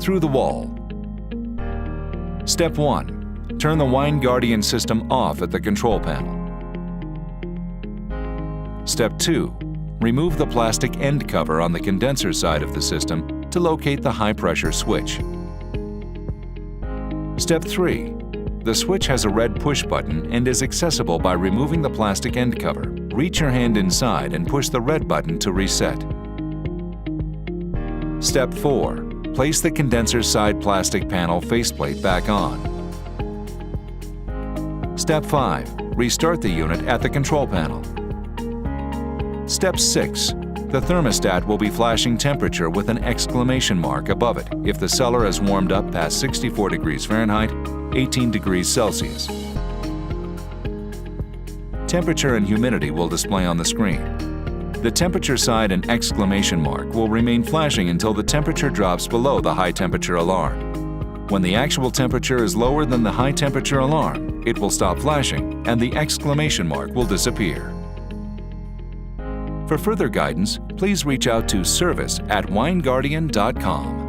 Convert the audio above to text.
through the wall. Step 1. Turn the Wine Guardian system off at the control panel. Step 2. Remove the plastic end cover on the condenser side of the system to locate the high-pressure switch. Step 3. The switch has a red push button and is accessible by removing the plastic end cover. Reach your hand inside and push the red button to reset. Step 4. Place the condenser side plastic panel faceplate back on. Step 5. Restart the unit at the control panel. Step 6. The thermostat will be flashing temperature with an exclamation mark above it if the cellar has warmed up past 64 degrees Fahrenheit, 18 degrees Celsius. Temperature and humidity will display on the screen. The temperature side and exclamation mark will remain flashing until the temperature drops below the high temperature alarm. When the actual temperature is lower than the high temperature alarm, it will stop flashing and the exclamation mark will disappear. For further guidance, please reach out to service@wineguardian.com.